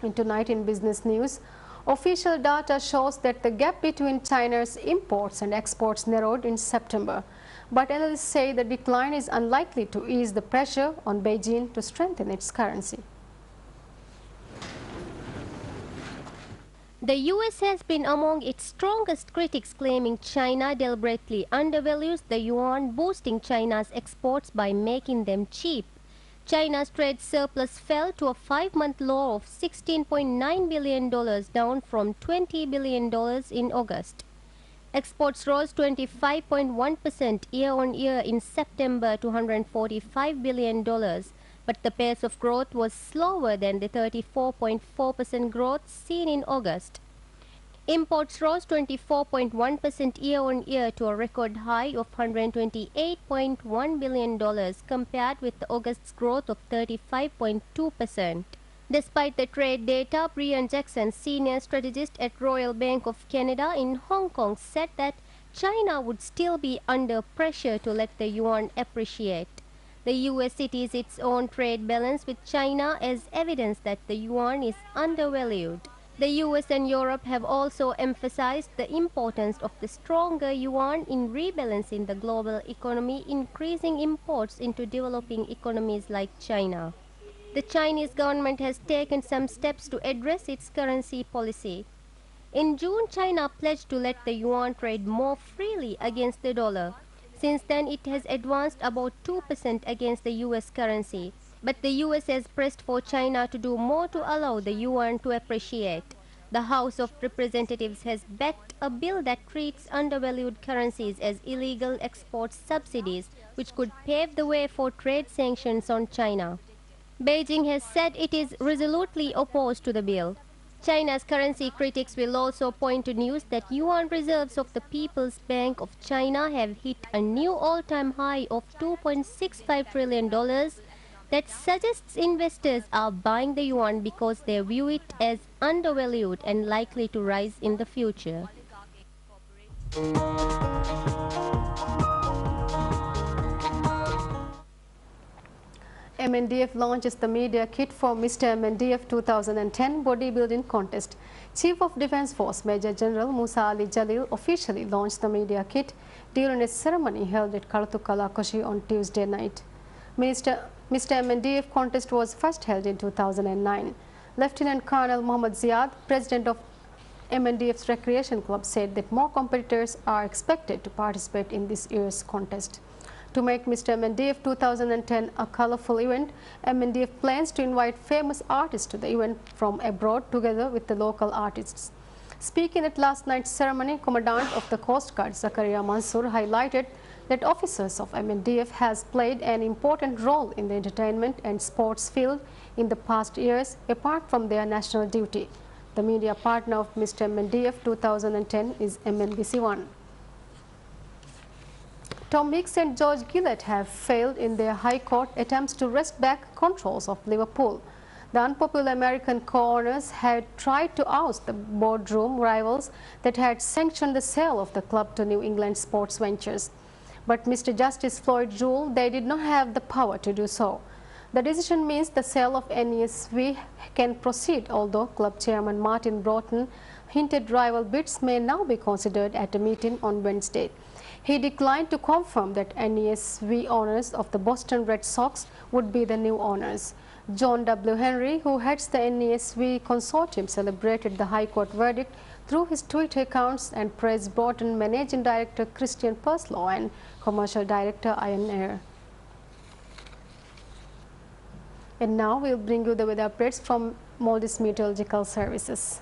In tonight in business news, official data shows that the gap between China's imports and exports narrowed in September. But analysts say the decline is unlikely to ease the pressure on Beijing to strengthen its currency. The US has been among its strongest critics, claiming China deliberately undervalues the yuan, boosting China's exports by making them cheap. China's trade surplus fell to a 5-month low of $16.9 billion, down from $20 billion in August. Exports rose 25.1% year-on-year in September to $145 billion, but the pace of growth was slower than the 34.4% growth seen in August. Imports rose 24.1% year-on-year to a record high of $128.1 billion compared with August's growth of 35.2%. Despite the trade data, Brian Jackson, senior strategist at Royal Bank of Canada in Hong Kong, said that China would still be under pressure to let the yuan appreciate. The US cites its own trade balance with China as evidence that the yuan is undervalued. The US and Europe have also emphasized the importance of the stronger yuan in rebalancing the global economy, increasing imports into developing economies like China. The Chinese government has taken some steps to address its currency policy. In June, China pledged to let the yuan trade more freely against the dollar. Since then, it has advanced about 2% against the US currency. But the US has pressed for China to do more to allow the yuan to appreciate. The House of Representatives has backed a bill that treats undervalued currencies as illegal export subsidies, which could pave the way for trade sanctions on China. Beijing has said it is resolutely opposed to the bill. China's currency critics will also point to news that yuan reserves of the People's Bank of China have hit a new all-time high of $2.65 trillion that suggests investors are buying the yuan because they view it as undervalued and likely to rise in the future. MNDF launches the media kit for Mr. MNDF 2010 bodybuilding contest. Chief of Defence Force Major General Musa Ali Jalil officially launched the media kit during a ceremony held at Karatukala, Kochi on Tuesday night. Mr. MNDF contest was first held in 2009. Lieutenant Colonel Muhammad Ziad, president of MNDF's Recreation Club, said that more competitors are expected to participate in this year's contest. To make Mr. MNDF 2010 a colorful event, MNDF plans to invite famous artists to the event from abroad together with the local artists. Speaking at last night's ceremony, Commandant of the Coast Guard Zakaria Mansour highlighted that officers of MNDF has played an important role in the entertainment and sports field in the past years, apart from their national duty. The media partner of Mr. MNDF 2010 is MNBC ONE. Tom Hicks and George Gillett have failed in their High Court attempts to wrest back controls of Liverpool. The unpopular American co-owners had tried to oust the boardroom rivals that had sanctioned the sale of the club to New England Sports Ventures. But Mr. Justice Floyd ruled they did not have the power to do so. The decision means the sale of NESV can proceed, although club chairman Martin Broughton hinted rival bids may now be considered at a meeting on Wednesday. He declined to confirm that NESV owners of the Boston Red Sox would be the new owners. John W. Henry, who heads the NESV consortium, celebrated the High Court verdict through his Twitter accounts and praised Broughton Managing Director Christian Perslow and Commercial Director Ian Eyre. And now we'll bring you the weather updates from Maldives Meteorological Services.